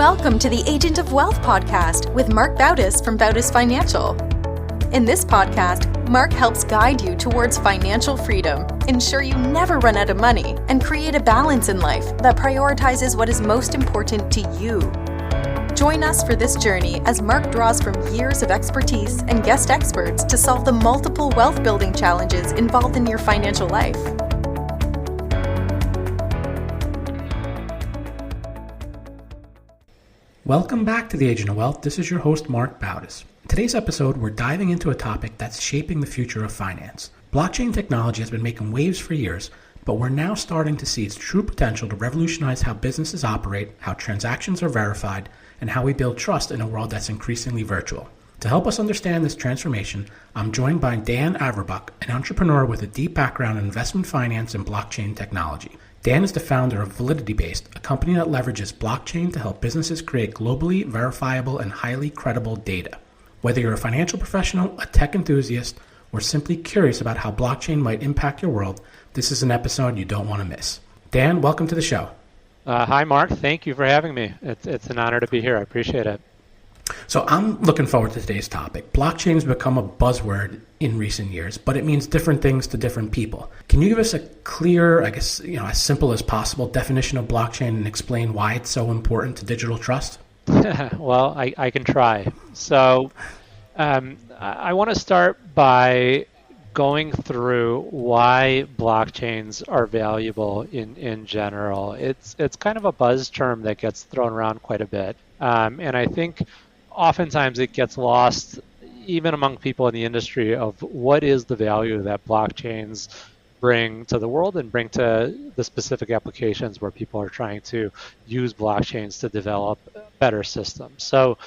Welcome to the Agent of Wealth podcast with Marc Bautis from Bautis Financial. In this podcast, Marc helps guide you towards financial freedom, ensure you never run out of money, and create a balance in life that prioritizes what is most important to you. Join us for this journey as Marc draws from years of expertise and guest experts to solve the multiple wealth building challenges involved in your financial life. Welcome back to the Agent of Wealth. This is your host, Marc Bautis. In today's episode, we're diving into a topic that's shaping the future of finance. Blockchain technology has been making waves for years, but we're now starting to see its true potential to revolutionize how businesses operate, how transactions are verified, and how we build trust in a world that's increasingly virtual. To help us understand this transformation, I'm joined by Dan Averbukh, an entrepreneur with a deep background in investment finance and blockchain technology. Dan is the founder of validityBase, a company that leverages blockchain to help businesses create globally verifiable and highly credible data. Whether you're a financial professional, a tech enthusiast, or simply curious about how blockchain might impact your world, this is an episode you don't want to miss. Dan, welcome to the show. Hi, Marc. Thank you for having me. It's an honor to be here. I appreciate it. So I'm looking forward to today's topic. Blockchain has become a buzzword in recent years, but it means different things to different people. Can you give us a clear, as simple as possible definition of blockchain and explain why it's so important to digital trust? Well, I can try. So I want to start by going through why blockchains are valuable in general. It's kind of a buzz term that gets thrown around quite a bit. And I think oftentimes it gets lost even among people in the industry of what is the value that blockchains bring to the world and bring to the specific applications where people are trying to use blockchains to develop better systems. So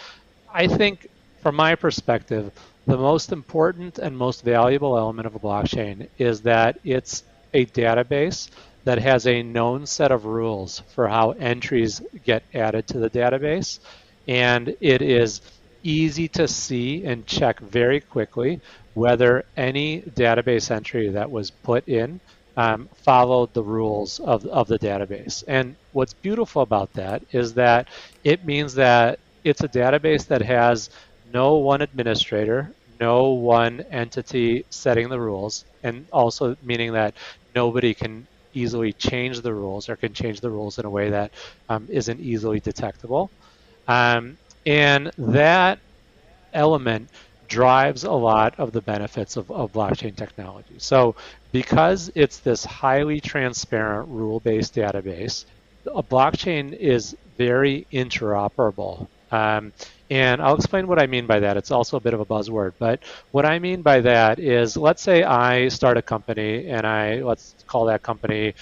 I think from my perspective, the most important and most valuable element of a blockchain is that it's a database that has a known set of rules for how entries get added to the database. And it is easy to see and check very quickly whether any database entry that was put in followed the rules of the database. And what's beautiful about that is that it means that it's a database that has no one administrator, no one entity setting the rules, and also meaning that nobody can easily change the rules or can change the rules in a way that isn't easily detectable. And that element drives a lot of the benefits of blockchain technology. So because it's this highly transparent rule-based database, a blockchain is very interoperable. And I'll explain what I mean by that. It's also a bit of a buzzword, but what I mean by that is, let's say I start a company and let's call that company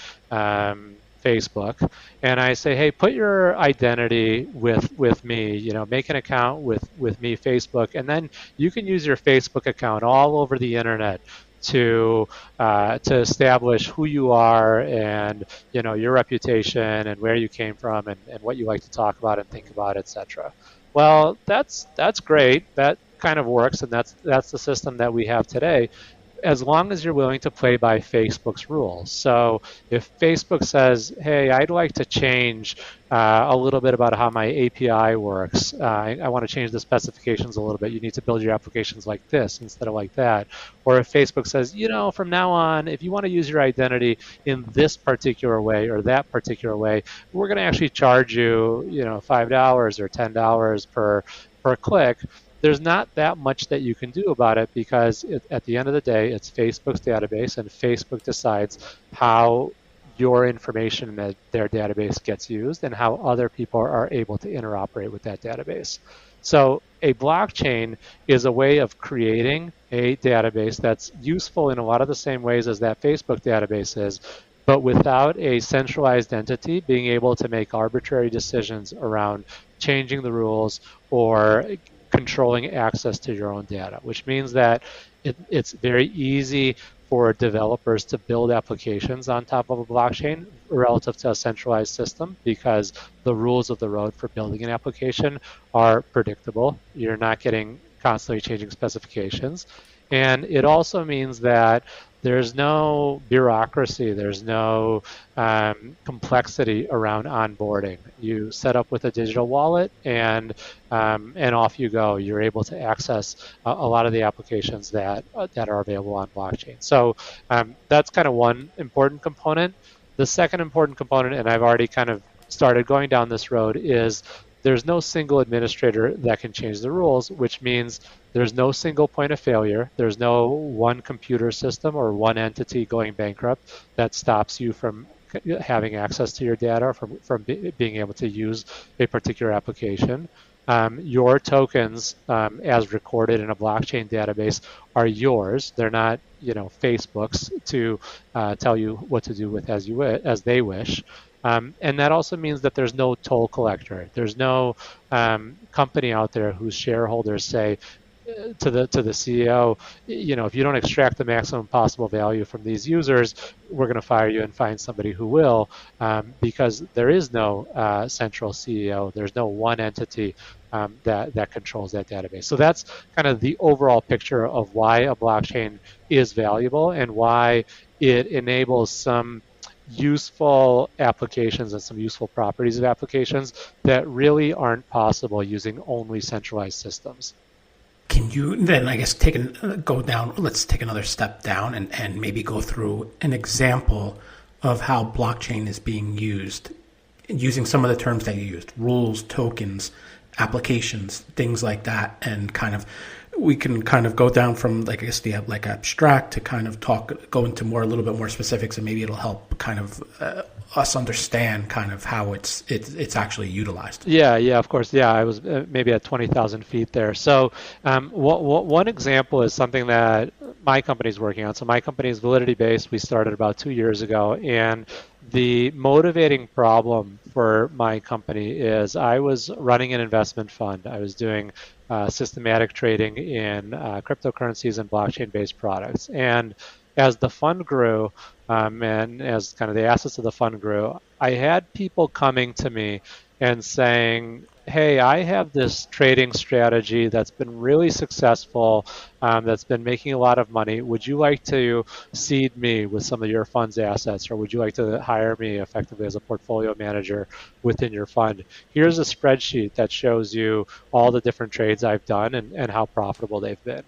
Facebook, and I say, hey, put your identity with me, make an account with me, Facebook, and then you can use your Facebook account all over the internet to establish who you are and your reputation and where you came from and what you like to talk about and think about, etc. Well, that's great. That kind of works, and that's the system that we have today, as long as you're willing to play by Facebook's rules. So if Facebook says, hey, I'd like to change a little bit about how my API works, I want to change the specifications a little bit, you need to build your applications like this instead of like that. Or if Facebook says, from now on, if you want to use your identity in this particular way or that particular way, we're going to actually charge you, $5 or $10 per click. There's not that much that you can do about it because at the end of the day, it's Facebook's database, and Facebook decides how your information in their database gets used and how other people are able to interoperate with that database. So a blockchain is a way of creating a database that's useful in a lot of the same ways as that Facebook database is, but without a centralized entity being able to make arbitrary decisions around changing the rules or controlling access to your own data, which means that it's very easy for developers to build applications on top of a blockchain relative to a centralized system because the rules of the road for building an application are predictable. You're not getting constantly changing specifications. And it also means that there's no bureaucracy, there's no complexity around onboarding. You set up with a digital wallet, and off you go. You're able to access a lot of the applications that are available on blockchain. So that's kind of one important component. The second important component, and I've already kind of started going down this road, is there's no single administrator that can change the rules, which means there's no single point of failure. There's no one computer system or one entity going bankrupt that stops you from having access to your data, or from being able to use a particular application. Your tokens, as recorded in a blockchain database, are yours. They're not, Facebook's to tell you what to do with as they wish. And that also means that there's no toll collector. There's no company out there whose shareholders say to the CEO, if you don't extract the maximum possible value from these users, we're going to fire you and find somebody who will, because there is no central CEO. There's no one entity that controls that database. So that's kind of the overall picture of why a blockchain is valuable and why it enables some useful applications and some useful properties of applications that really aren't possible using only centralized systems. Can you then, I guess, let's take another step down and maybe go through an example of how blockchain is being used, using some of the terms that you used: rules, tokens, applications, things like that, and we can go down from, like, I guess, the abstract to go into a little bit more specifics, and maybe it'll help us understand how it's actually utilized. Yeah, of course. Yeah, I was maybe at 20,000 feet there. So one example is something that my company is working on. So my company is validityBase. We started about 2 years ago, and the motivating problem for my company is I was running an investment fund. I was doing systematic trading in cryptocurrencies and blockchain-based products. And as the fund grew, and as kind of the assets of the fund grew, I had people coming to me and saying, hey, I have this trading strategy that's been really successful, that's been making a lot of money. Would you like to seed me with some of your fund's assets, or would you like to hire me effectively as a portfolio manager within your fund? Here's a spreadsheet that shows you all the different trades I've done and how profitable they've been.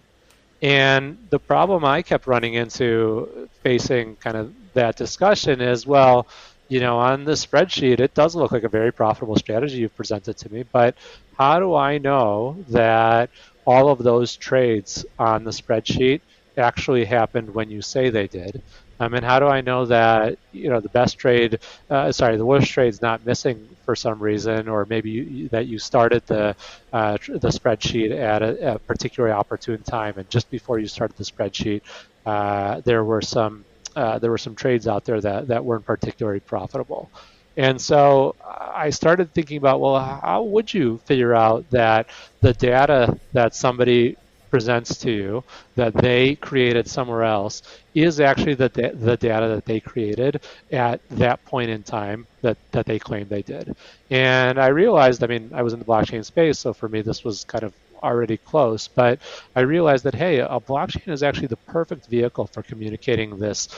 And the problem I kept running into facing kind of that discussion is, well, on the spreadsheet, it does look like a very profitable strategy you've presented to me, but how do I know that all of those trades on the spreadsheet actually happened when you say they did? And how do I know that, the worst trade's not missing for some reason, or maybe that you started the spreadsheet at a particularly opportune time, and just before you started the spreadsheet, there were some trades out there that weren't particularly profitable. And so I started thinking about, well, how would you figure out that the data that somebody presents to you that they created somewhere else is actually the data that they created at that point in time that they claimed they did? And I realized, I was in the blockchain space, so for me this was kind of already close, but I realized that, hey, a blockchain is actually the perfect vehicle for communicating this,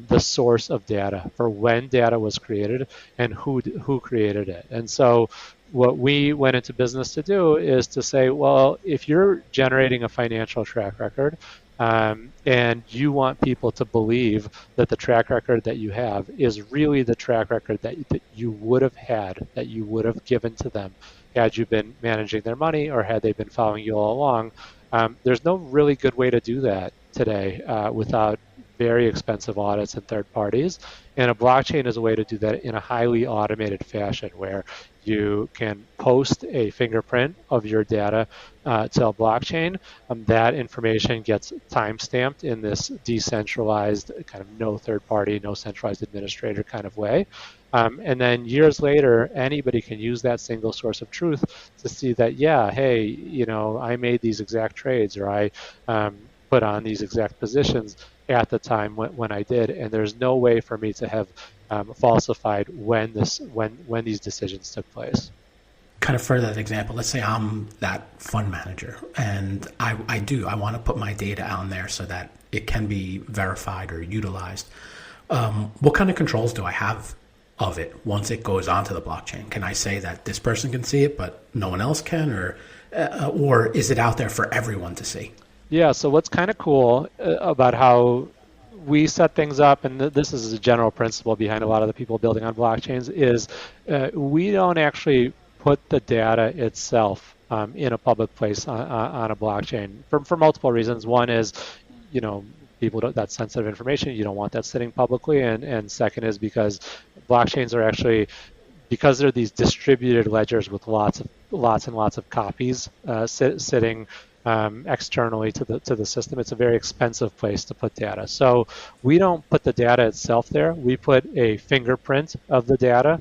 the source of data, for when data was created and who created it. And so what we went into business to do is to say, well, if you're generating a financial track record, and you want people to believe that the track record that you have is really the track record that you would have had, that you would have given to them had you been managing their money or had they been following you all along, there's no really good way to do that today without very expensive audits and third parties. And a blockchain is a way to do that in a highly automated fashion, where you can post a fingerprint of your data to a blockchain. That information gets timestamped in this decentralized, kind of no third party, no centralized administrator kind of way. And then years later, anybody can use that single source of truth to see that, yeah, hey, I made these exact trades, or I put on these exact positions at the time when I did, and there's no way for me to have falsified when these decisions took place. kind of further that example, let's say I'm that fund manager and I want to put my data out there so that it can be verified or utilized. What kind of controls do I have of it once it goes onto the blockchain? Can I say that this person can see it, but no one else can, or is it out there for everyone to see? Yeah, so what's kind of cool about how we set things up, and this is a general principle behind a lot of the people building on blockchains, is we don't actually put the data itself in a public place on a blockchain for multiple reasons. One is, people don't, that's sensitive information. You don't want that sitting publicly. And second is because blockchains are actually, because they're these distributed ledgers with lots and lots of copies sitting externally to the system, it's a very expensive place to put data. So we don't put the data itself there. We put a fingerprint of the data.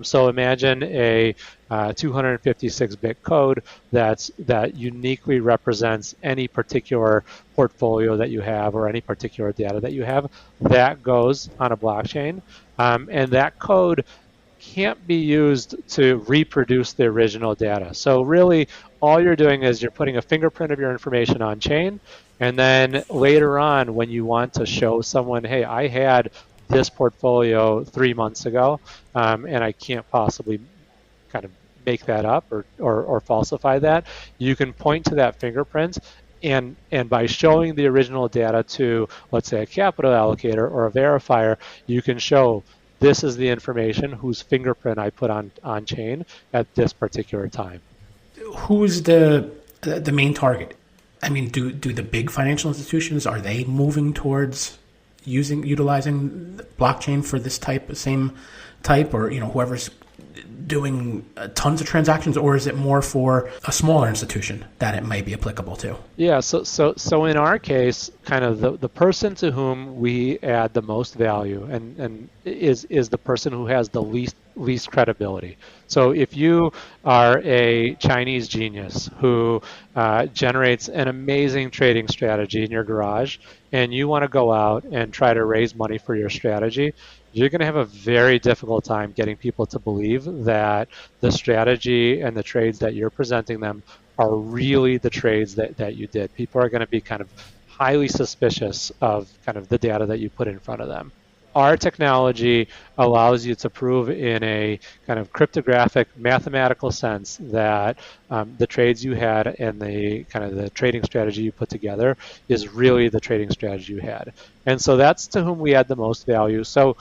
So imagine a 256-bit code that uniquely represents any particular portfolio that you have or any particular data that you have. That goes on a blockchain, and that code can't be used to reproduce the original data. So really, all you're doing is you're putting a fingerprint of your information on chain, and then later on, when you want to show someone, hey, I had this portfolio 3 months ago, and I can't possibly kind of make that up or falsify that, you can point to that fingerprint, and by showing the original data to, let's say, a capital allocator or a verifier, you can show this is the information whose fingerprint I put on chain at this particular time. Who's the main target? I mean, do the big financial institutions, are they moving towards utilizing blockchain for this same type, or whoever's doing tons of transactions, or is it more for a smaller institution that it might be applicable to? Yeah, so in our case, kind of the person to whom we add the most value and is the person who has the least credibility. So if you are a Chinese genius who generates an amazing trading strategy in your garage, and you want to go out and try to raise money for your strategy, you're going to have a very difficult time getting people to believe that the strategy and the trades that you're presenting them are really the trades that you did. People are going to be kind of highly suspicious of kind of the data that you put in front of them. Our technology allows you to prove in a kind of cryptographic mathematical sense that the trades you had and the kind of the trading strategy you put together is really the trading strategy you had. And so that's to whom we add the most value. So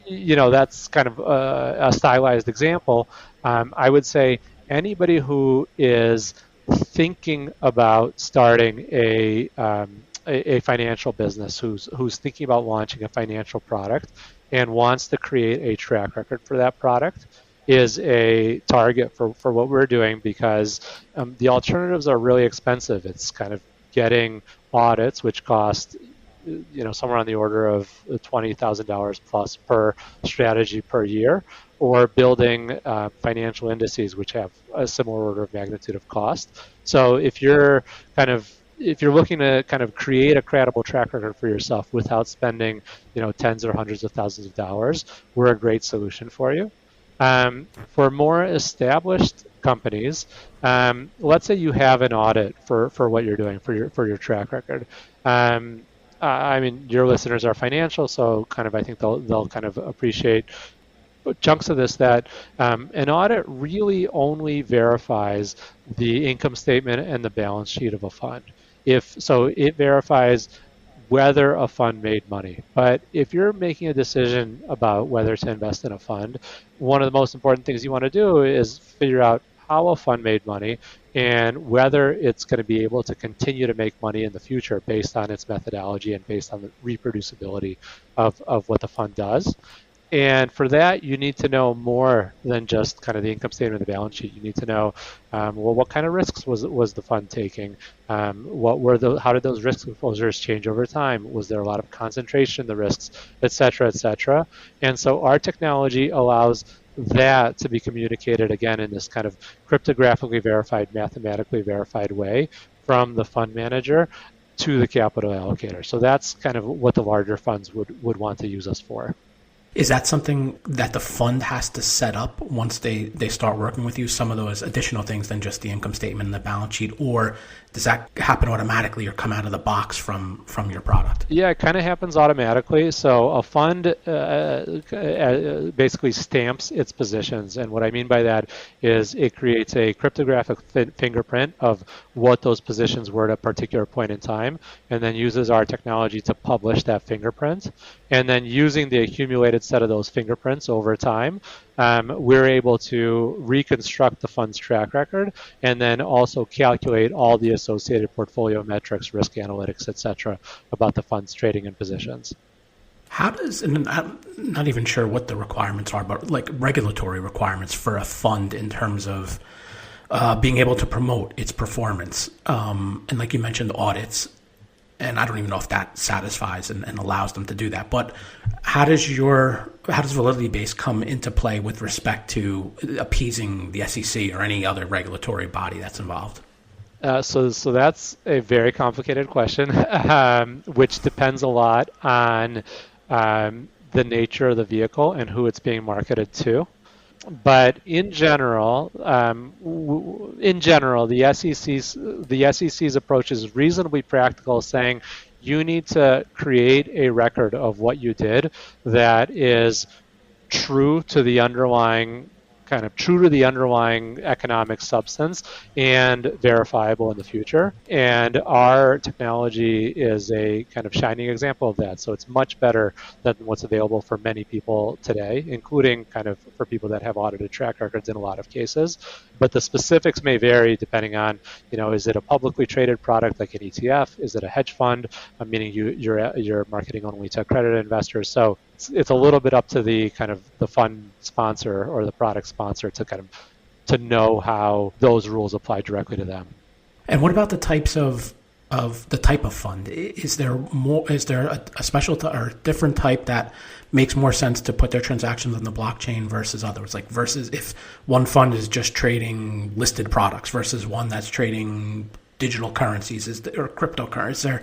that's kind of a stylized example. I would say anybody who is thinking about starting a financial business, who's thinking about launching a financial product and wants to create a track record for that product, is a target for what we're doing, because the alternatives are really expensive. It's kind of getting audits, which cost somewhere on the order of $20,000 plus per strategy per year, or building financial indices, which have a similar order of magnitude of cost. So if you're looking to kind of create a credible track record for yourself without spending tens or hundreds of thousands of dollars, we're a great solution for you. For more established companies, let's say you have an audit for what you're doing for your track record. I mean, your listeners are financial, so kind of I think they'll kind of appreciate chunks of this, that an audit really only verifies the income statement and the balance sheet of a fund. It verifies whether a fund made money. But if you're making a decision about whether to invest in a fund, one of the most important things you want to do is figure out how a fund made money and whether it's going to be able to continue to make money in the future based on its methodology and based on the reproducibility of what the fund does. And for that, you need to know more than just kind of the income statement and the balance sheet. You need to know, what kind of risks was the fund taking? How did those risk exposures change over time? Was there a lot of concentration in the risks, et cetera, et cetera? And so our technology allows that to be communicated, again, in this kind of cryptographically verified, mathematically verified way from the fund manager to the capital allocator. So that's kind of what the larger funds would want to use us for. Is that something that the fund has to set up once they start working with you, some of those additional things than just the income statement and the balance sheet? Or does that happen automatically or come out of the box from your product? Yeah, it kind of happens automatically. So a fund basically stamps its positions. And what I mean by that is it creates a cryptographic fingerprint of what those positions were at a particular point in time, and then uses our technology to publish that fingerprint. And then using the accumulated set of those fingerprints over time, we're able to reconstruct the fund's track record and then also calculate all the associated portfolio metrics, risk analytics, et cetera, about the fund's trading and positions. How does, and I'm not even sure what the requirements are, but like regulatory requirements for a fund in terms of being able to promote its performance. And like you mentioned, audits. And I don't even know if that satisfies and allows them to do that. But how does validityBase come into play with respect to appeasing the SEC or any other regulatory body that's involved? So that's a very complicated question, which depends a lot on the nature of the vehicle and who it's being marketed to. But in general, the SEC's approach is reasonably practical, saying you need to create a record of what you did that is true to the underlying economic substance and verifiable in the future. And our technology is a kind of shining example of that. So it's much better than what's available for many people today, including kind of for people that have audited track records in a lot of cases. But the specifics may vary depending on, is it a publicly traded product like an ETF? Is it a hedge fund? Meaning you're marketing only to accredited investors. So it's a little bit up to the kind of the fund sponsor or the product sponsor to know how those rules apply directly to them. And what about the types of the type of fund? Is there a special or different type that makes more sense to put their transactions on the blockchain versus others? Like versus if one fund is just trading listed products versus one that's trading digital currencies or cryptocurrencies?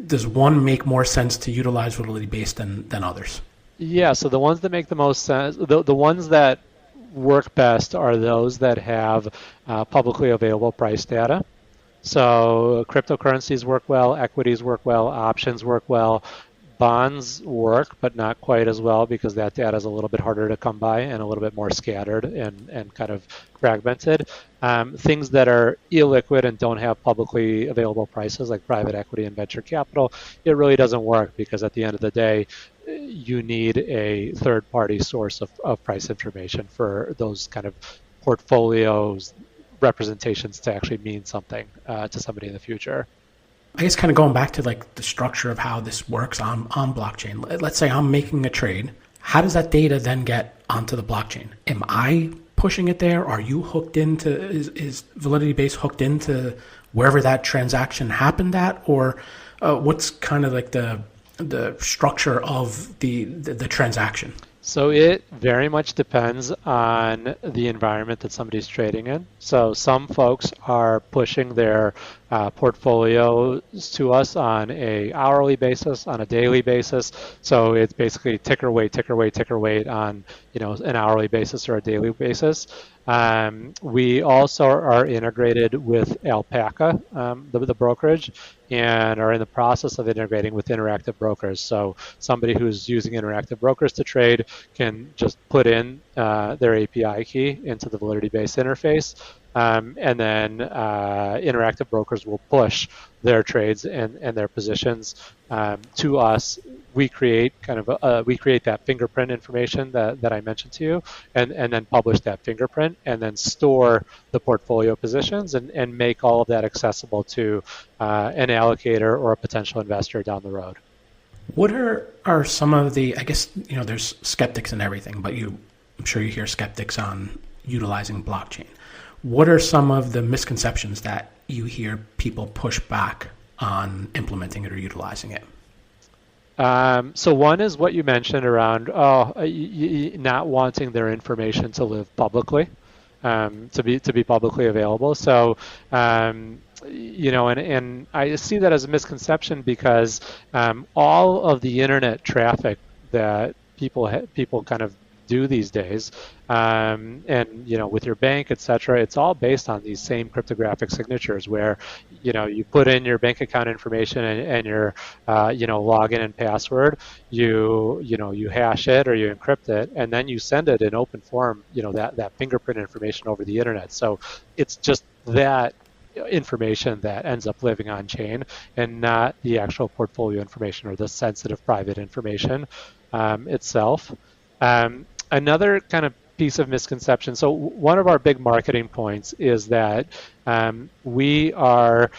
Does one make more sense to utilize validityBase than others? Yeah, so the ones that make the most sense, the ones that work best are those that have publicly available price data. So cryptocurrencies work well, equities work well, options work well. Bonds work, but not quite as well because that data is a little bit harder to come by and a little bit more scattered and kind of fragmented. Things that are illiquid and don't have publicly available prices like private equity and venture capital, it really doesn't work because at the end of the day, you need a third-party source of price information for those kind of portfolios representations to actually mean something to somebody in the future. I guess kind of going back to like the structure of how this works on blockchain. Let's say I'm making a trade. How does that data then get onto the blockchain? Am I pushing it there? Are you hooked into, is validityBase hooked into wherever that transaction happened at? Or what's kind of like the structure of the transaction? So it very much depends on the environment that somebody's trading in. So some folks are pushing their portfolios to us on a hourly basis, on a daily basis. So it's basically ticker weight on an hourly basis or a daily basis. We also are integrated with Alpaca, the brokerage, and are in the process of integrating with Interactive Brokers. So somebody who's using Interactive Brokers to trade can just put in their API key into the validityBase interface, and then Interactive Brokers will push their trades and their positions to us. We create that fingerprint information that I mentioned to you, and then publish that fingerprint, and then store the portfolio positions and make all of that accessible to an allocator or a potential investor down the road. What are some of the, I guess, there's skeptics and everything, but I'm sure you hear skeptics on utilizing blockchain. What are some of the misconceptions that you hear people push back on implementing it or utilizing it? So one is what you mentioned around not wanting their information to live publicly, to be publicly available. So and I see that as a misconception because all of the internet traffic that people kind of do these days. And with your bank, et cetera, it's all based on these same cryptographic signatures where you put in your bank account information and your login and password, you hash it or you encrypt it, and then you send it in open form, that fingerprint information over the internet. So it's just that information that ends up living on chain and not the actual portfolio information or the sensitive private information itself. Another kind of piece of misconception. So one of our big marketing points is that we are,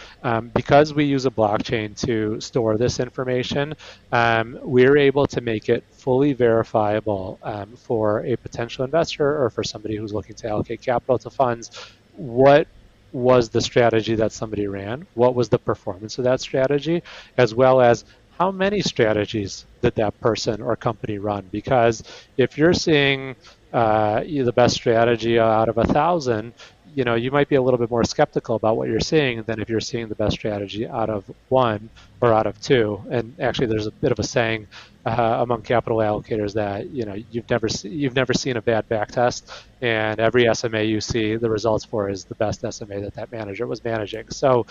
because we use a blockchain to store this information, we're able to make it fully verifiable for a potential investor or for somebody who's looking to allocate capital to funds. What was the strategy that somebody ran? What was the performance of that strategy? As well as how many strategies did that person or company run? Because if you're seeing the best strategy out of 1,000, you might be a little bit more skeptical about what you're seeing than if you're seeing the best strategy out of 1 or out of 2. And actually, there's a bit of a saying among capital allocators that you've never seen a bad backtest, and every SMA you see the results for is the best SMA that manager was managing. So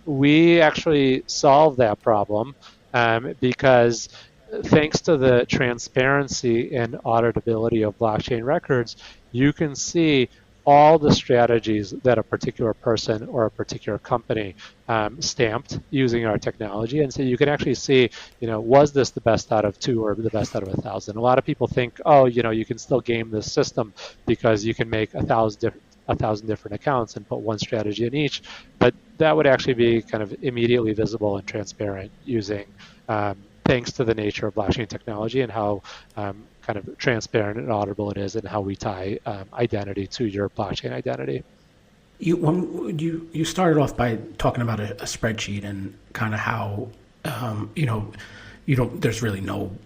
we actually solve that problem because thanks to the transparency and auditability of blockchain records, you can see all the strategies that a particular person or a particular company stamped using our technology. And so you can actually see, was this the best out of 2 or the best out of 1,000? A lot of people think, you can still game this system because you can make 1,000 different accounts and put one strategy in each. But that would actually be kind of immediately visible and transparent using thanks to the nature of blockchain technology and how kind of transparent and audible it is and how we tie identity to your blockchain identity. You started off by talking about a spreadsheet and kind of how there's really no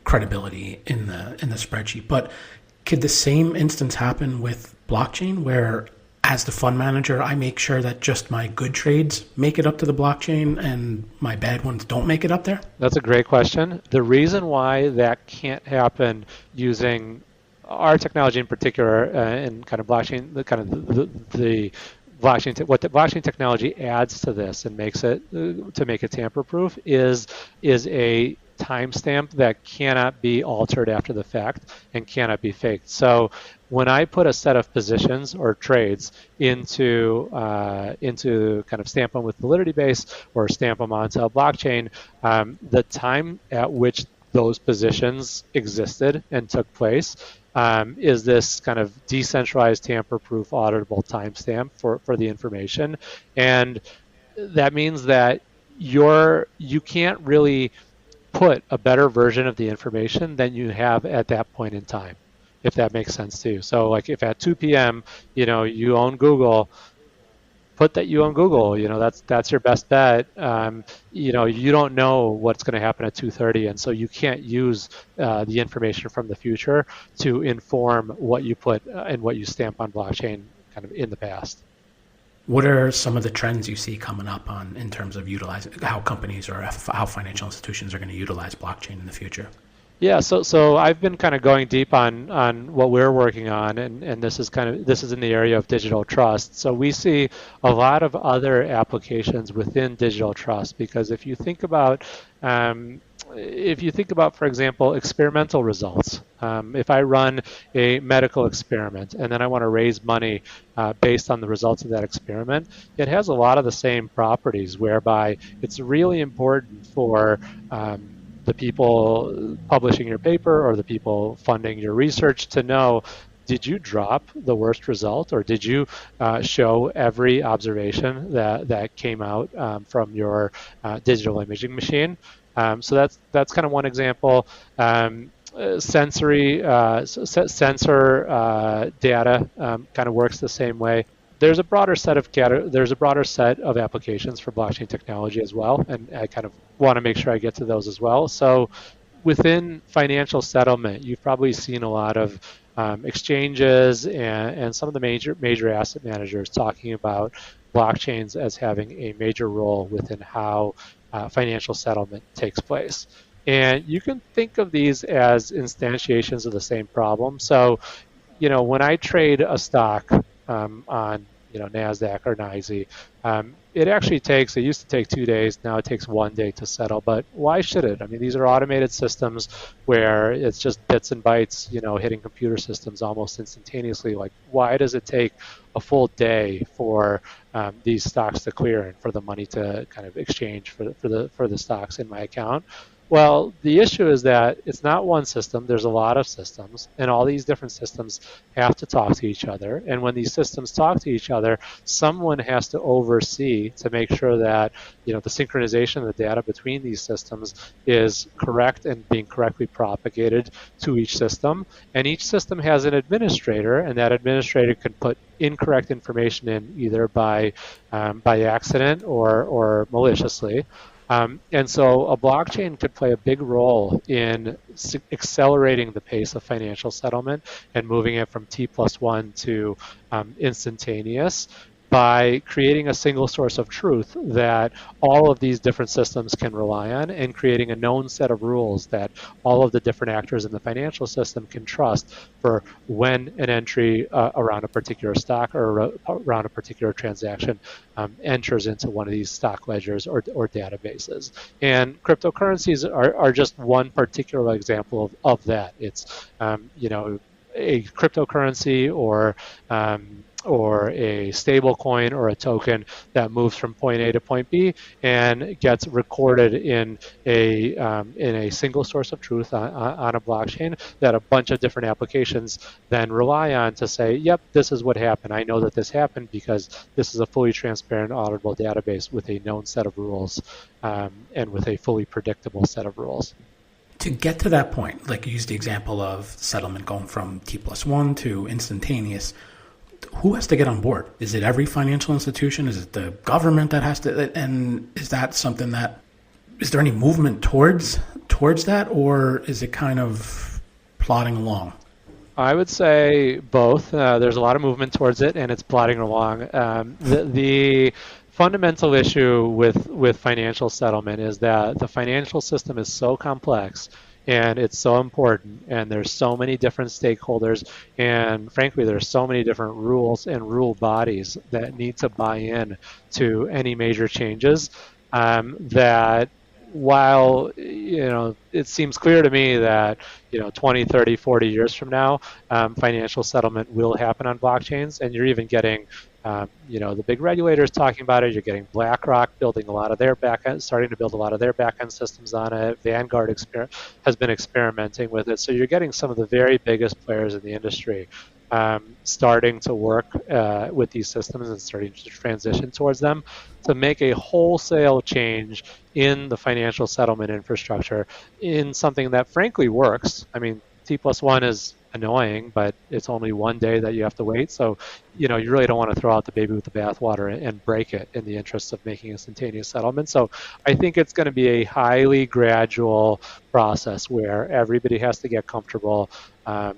credibility in the spreadsheet. But could the same instance happen with blockchain, where as the fund manager, I make sure that just my good trades make it up to the blockchain and my bad ones don't make it up there? That's a great question. The reason why that can't happen using our technology in particular and kind of blockchain, the blockchain, what the blockchain technology adds to this and makes it to make it tamper-proof is a timestamp that cannot be altered after the fact and cannot be faked. So when I put a set of positions or trades into kind of stamp them with validityBase or stamp them onto a blockchain, the time at which those positions existed and took place is this kind of decentralized, tamper-proof, auditable timestamp for the information. And that means that you can't really put a better version of the information than you have at that point in time, if that makes sense to you. So like if at 2 p.m., you own Google, put that you own Google, that's your best bet. You don't know what's going to happen at 2:30, and so you can't use the information from the future to inform what you put and what you stamp on blockchain kind of in the past. What are some of the trends you see coming up in terms of utilizing how companies or how financial institutions are going to utilize blockchain in the future? Yeah, so I've been kind of going deep on what we're working on, and this is in the area of digital trust. So we see a lot of other applications within digital trust, because if you think about, for example, experimental results, if I run a medical experiment and then I want to raise money based on the results of that experiment, it has a lot of the same properties, whereby it's really important for the people publishing your paper or the people funding your research to know, did you drop the worst result, or did you show every observation that came out from your digital imaging machine? So that's kind of one example. Sensor data kind of works the same way. There's a broader set of applications for blockchain technology as well, and I kind of want to make sure I get to those as well. So within financial settlement, you've probably seen a lot of exchanges and some of the major asset managers talking about blockchains as having a major role within how financial settlement takes place. And you can think of these as instantiations of the same problem. So, when I trade a stock on NASDAQ or NYSE, it used to take 2 days, now it takes 1 day to settle. But why should it? I mean, these are automated systems where it's just bits and bytes, hitting computer systems almost instantaneously. Like, why does it take a full day for these stocks to clear and for the money to kind of exchange for the stocks in my account? Well, the issue is that it's not one system. There's a lot of systems, and all these different systems have to talk to each other. And when these systems talk to each other, someone has to oversee to make sure that the synchronization of the data between these systems is correct and being correctly propagated to each system. And each system has an administrator, and that administrator can put incorrect information in either by accident or maliciously. And so a blockchain could play a big role in accelerating the pace of financial settlement and moving it from T+1 to instantaneous by creating a single source of truth that all of these different systems can rely on, and creating a known set of rules that all of the different actors in the financial system can trust for when an entry around a particular stock or around a particular transaction enters into one of these stock ledgers or databases. And cryptocurrencies are just one particular example of that. It's a cryptocurrency or a stable coin or a token that moves from point A to point B and gets recorded in a single source of truth on a blockchain that a bunch of different applications then rely on to say, yep, this is what happened. I know that this happened because this is a fully transparent, auditable database with a known set of rules and with a fully predictable set of rules. To get to that point, like you used the example of settlement going from T+1 to instantaneous, who has to get on board? Is it every financial institution? Is it the government that has to? And is that something is there any movement towards that, or is it kind of plodding along? I would say both. There's a lot of movement towards it, and it's plodding along. The fundamental issue with financial settlement is that the financial system is so complex and it's so important, and there's so many different stakeholders, and frankly there's so many different rules and rule bodies that need to buy in to any major changes that while it seems clear to me that 20, 30, 40 years from now financial settlement will happen on blockchains, and you're even getting the big regulators talking about it. You're getting BlackRock building a lot of their starting to build a lot of their backend systems on it. Vanguard has been experimenting with it. So you're getting some of the very biggest players in the industry starting to work with these systems and starting to transition towards them to make a wholesale change in the financial settlement infrastructure in something that frankly works. I mean, T+1 is annoying, but it's only 1 day that you have to wait. So, you really don't want to throw out the baby with the bathwater and break it in the interest of making instantaneous settlement. So I think it's going to be a highly gradual process where everybody has to get comfortable,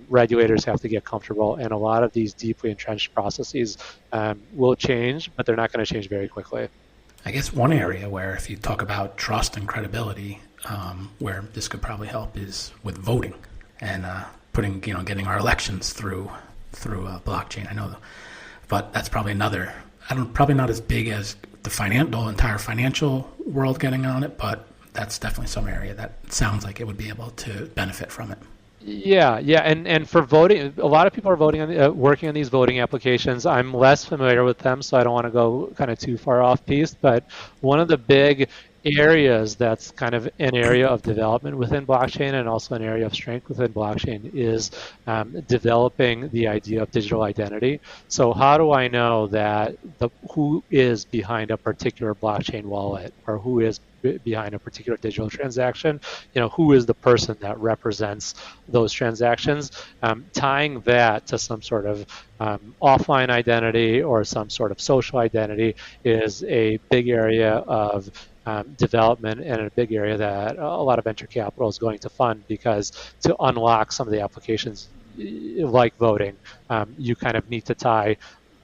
regulators have to get comfortable, and a lot of these deeply entrenched processes will change, but they're not going to change very quickly. I guess one area where, if you talk about trust and credibility, where this could probably help is with voting and getting our elections through a blockchain. I know, but that's probably probably not as big as the entire financial world getting on it, but that's definitely some area that sounds like it would be able to benefit from it. Yeah, and for voting, a lot of people are working on these voting applications. I'm less familiar with them, so I don't want to go kind of too far off piste. But one of the big areas that's kind of an area of development within blockchain and also an area of strength within blockchain is developing the idea of digital identity. So how do I know that who is behind a particular blockchain wallet, or who is behind a particular digital transaction? Who is the person that represents those transactions? Tying that to some sort of offline identity or some sort of social identity is a big area of development, and a big area that a lot of venture capital is going to fund, because to unlock some of the applications like voting, you kind of need to tie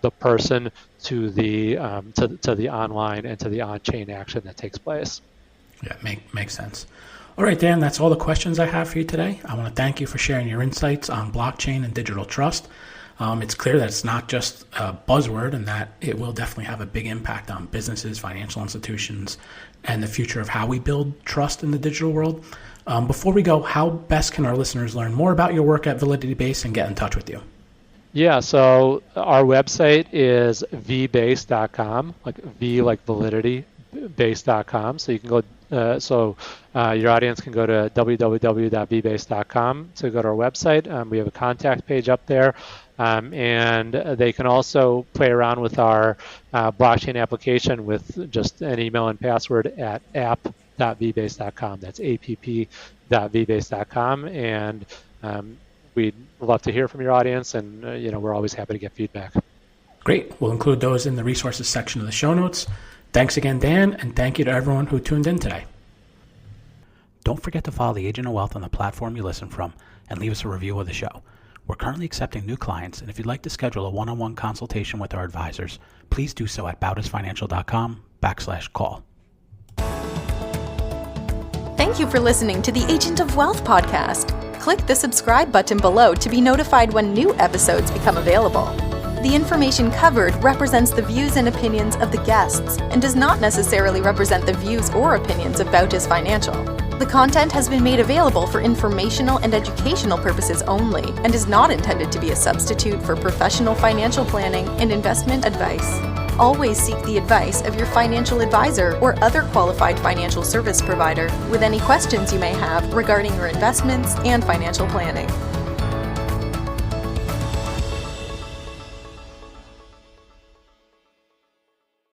the person to the online and to the on-chain action that takes place. Yeah, makes sense. All right, Dan, that's all the questions I have for you today. I want to thank you for sharing your insights on blockchain and digital trust. It's clear that it's not just a buzzword and that it will definitely have a big impact on businesses, financial institutions, and the future of how we build trust in the digital world. Before we go, how best can our listeners learn more about your work at validityBase and get in touch with you? Yeah, so our website is vbase.com, like V like validity, base.com. So you can go, your audience can go to www.vbase.com to go to our website. We have a contact page up there, and they can also play around with our blockchain application with just an email and password at app.vbase.com. That's app.vbase.com, and we'd love to hear from your audience, and we're always happy to get feedback. Great. We'll include those in the resources section of the show notes. Thanks again, Dan, and thank you to everyone who tuned in today. Don't forget to follow the Agent of Wealth on the platform you listen from and leave us a review of the show. We're currently accepting new clients, and if you'd like to schedule a one-on-one consultation with our advisors, please do so at bautisfinancial.com/call. Thank you for listening to the Agent of Wealth podcast. Click the subscribe button below to be notified when new episodes become available. The information covered represents the views and opinions of the guests and does not necessarily represent the views or opinions of Bautis Financial. The content has been made available for informational and educational purposes only and is not intended to be a substitute for professional financial planning and investment advice. Always seek the advice of your financial advisor or other qualified financial service provider with any questions you may have regarding your investments and financial planning.